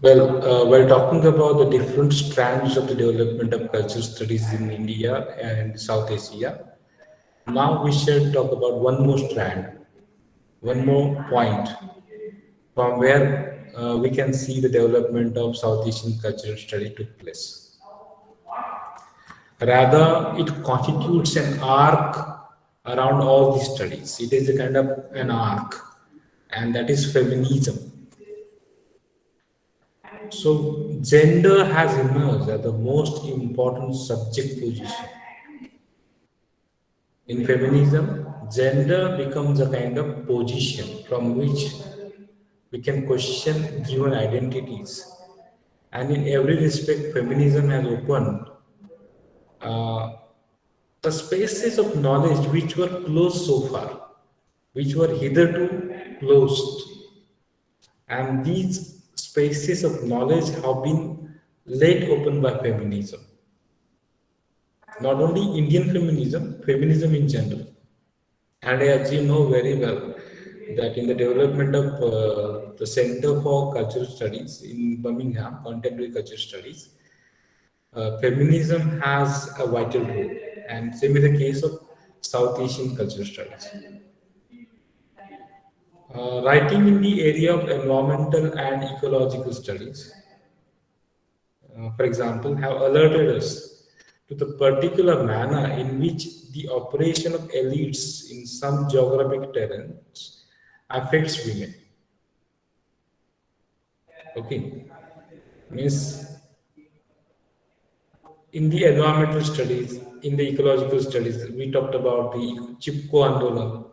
While talking about the different strands of the development of cultural studies in India and South Asia, now we should talk about one more strand, one more point from where we can see the development of South Asian cultural study took place. Rather, it constitutes an arc around all these studies. It is a kind of an arc, and that is feminism. So, gender has emerged as the most important subject position. In feminism, gender becomes a kind of position from which we can question given identities. And in every respect, feminism has opened uh, the spaces of knowledge which were closed so far, which were hitherto closed. And these spaces of knowledge have been laid open by feminism. Not only Indian feminism, feminism in general. And as you know very well, that in the development of the Center for Cultural Studies in Birmingham, Contemporary Cultural Studies, feminism has a vital role, and same is the case of South Asian cultural studies. Writing in the area of environmental and ecological studies, for example, have alerted us to the particular manner in which the operation of elites in some geographic terrains affects women. Okay, means in the environmental studies, in the ecological studies, we talked about the Chipko Andolan,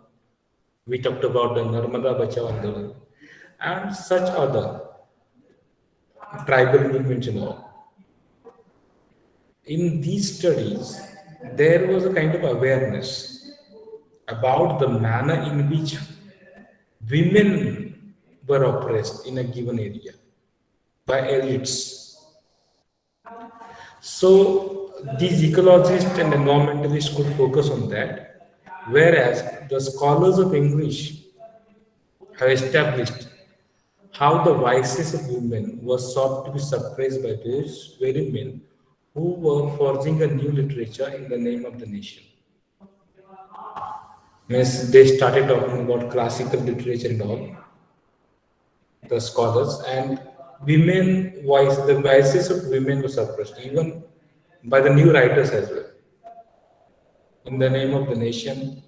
we talked about the Narmada Bachao Andolan, and such other tribal movements and all. In these studies, there was a kind of awareness about the manner in which women were oppressed in a given area by elites. So these ecologists and environmentalists could focus on that, whereas the scholars of English have established how the vices of women were sought to be suppressed by those very men who were forging a new literature in the name of the nation. Means they started talking about classical literature and all, the scholars, and the vices of women were suppressed, even by the new writers as well. In the name of the nation,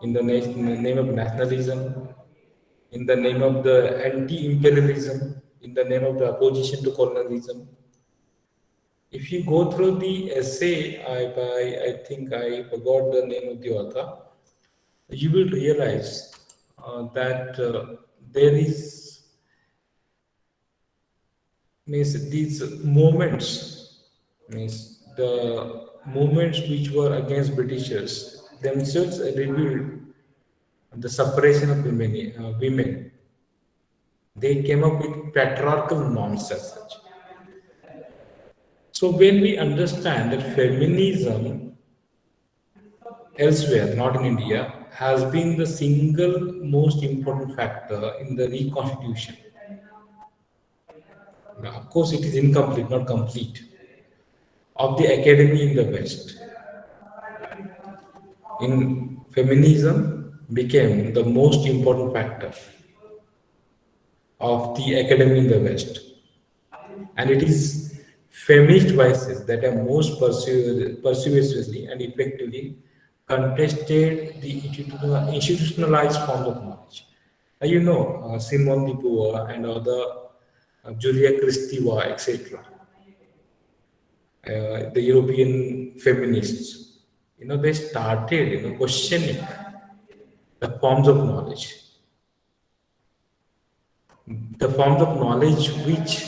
in the name of nationalism, in the name of the anti-imperialism, in the name of the opposition to colonialism. If you go through the essay I think I forgot the name of the author, you will realize that there is means these moments means the movements which were against Britishers themselves revealed the separation of women. They came up with patriarchal norms as such. So when we understand that feminism elsewhere, not in India, has been the single most important factor in the reconstitution. Now, of course, it is incomplete, not complete, of the academy in the West. In feminism became the most important factor of the academy in the West. And it is feminist vices that have most persuasively and effectively contested the institutionalized forms of knowledge. You know, Simone de Beauvoir and other Julia Kristeva, etc. The European feminists, they started, questioning the forms of knowledge, which,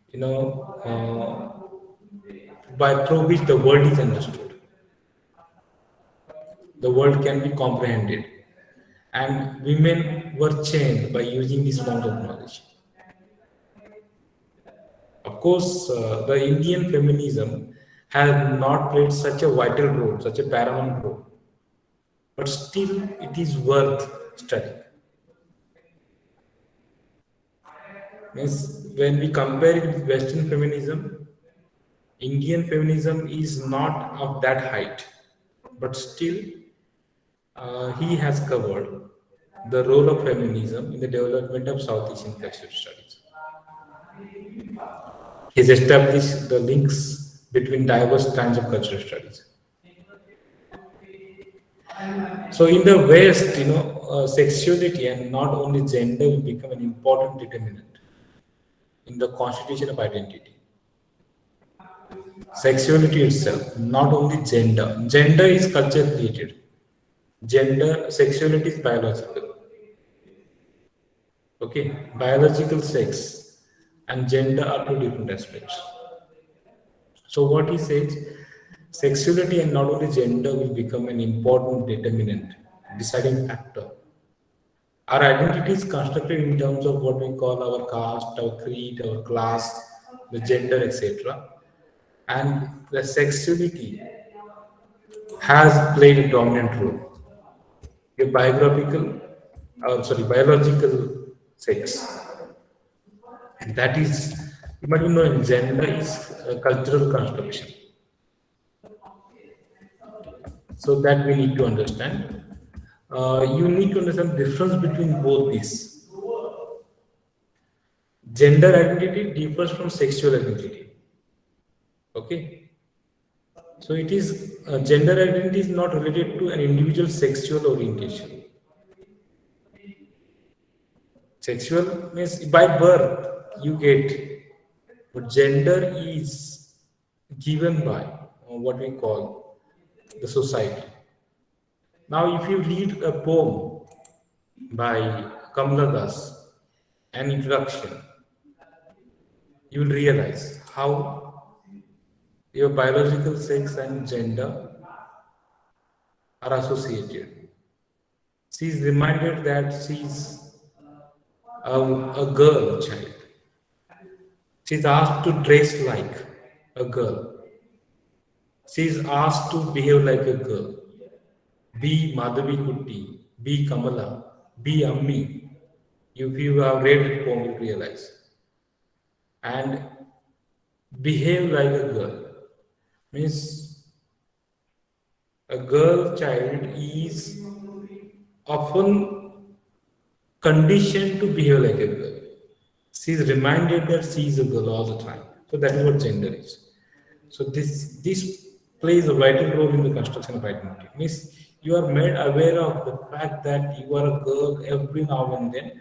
you know, by through which the world is understood, the world can be comprehended, and women were chained by using this form of knowledge. Of course, the Indian feminism has not played such a vital role, such a paramount role, but still it is worth studying. Means when we compare it with Western feminism, Indian feminism is not of that height, but still he has covered the role of feminism in the development of South Asian cultural studies. He's established the links between diverse strands of cultural studies. So in the West, sexuality and not only gender will become an important determinant in the constitution of identity. Sexuality itself, not only gender. Gender is culture created. Gender, sexuality is biological. Okay, biological sex and gender are two different aspects. So what he says, sexuality and not only gender will become an important determinant, deciding factor. Our identity is constructed in terms of what we call our caste, our creed, our class, the gender, etc. And the sexuality has played a dominant role. Your biological sex. And that is, you might know, gender is a cultural construction. So that we need to understand. You need to understand the difference between both these. Gender identity differs from sexual identity. Okay. So it is gender identity is not related to an individual sexual orientation. Sexual means by birth you get, but gender is given by what we call the society. Now, if you read a poem by Kamala Das, an introduction, you will realize how your biological sex and gender are associated. She is reminded that she is a girl child. She is asked to dress like a girl. She is asked to behave like a girl. Be Madhavi Kutti, be Kamala, be Ammi. If you have read the poem, you realize. And behave like a girl means a girl child is often conditioned to behave like a girl. She is reminded that she is a girl all the time. So that is what gender is. So this plays a vital role in the construction of identity. Means you are made aware of the fact that you are a girl every now and then.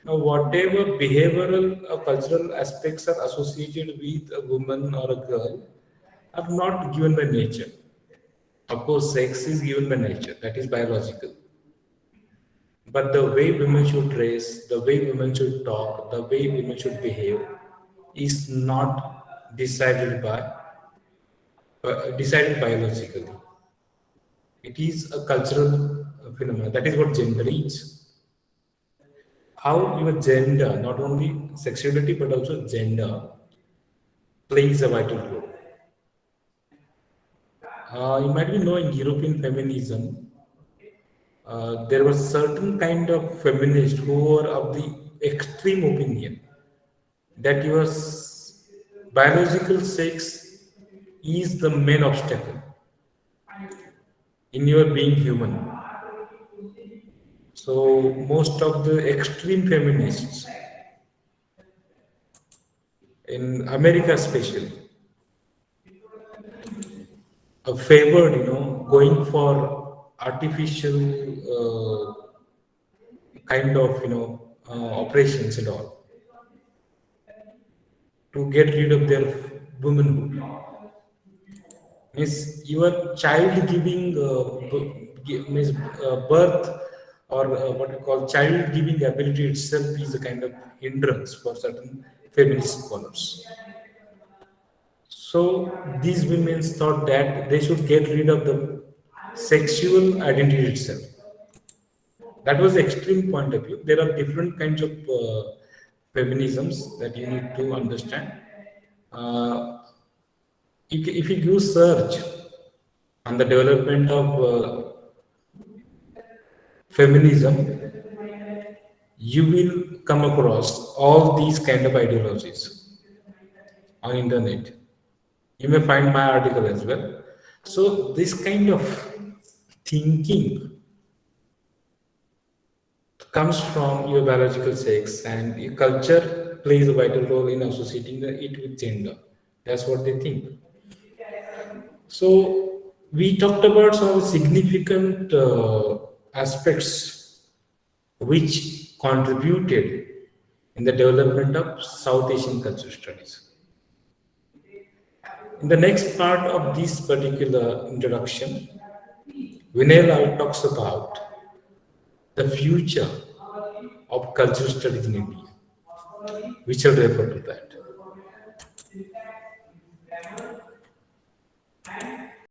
Now, whatever behavioral or cultural aspects are associated with a woman or a girl are not given by nature. Of course, sex is given by nature, that is biological. But the way women should dress, the way women should talk, the way women should behave is not decided biologically. It is a cultural phenomenon. That is what gender is. How your gender, not only sexuality but also gender, plays a vital role. You might be knowing European feminism. There was certain kind of feminists who were of the extreme opinion that your biological sex is the main obstacle in your being human. So most of the extreme feminists in America especially favored, going for artificial kind of, operations and all to get rid of their womanhood. Means your child giving means birth or what we call child giving ability itself is a kind of hindrance for certain feminist scholars. So these women thought that they should get rid of the sexual identity itself. That was the extreme point of view. There are different kinds of feminisms that you need to understand. Uh, if you do search on the development of feminism, you will come across all these kind of ideologies on internet. You may find my article as well. So this kind of thinking comes from your biological sex, and your culture plays a vital role in associating it with gender. That's what they think. So we talked about some significant aspects which contributed in the development of South Asian culture studies. In the next part of this particular introduction, Vinay talks about the future of cultural studies in India. We shall refer to that.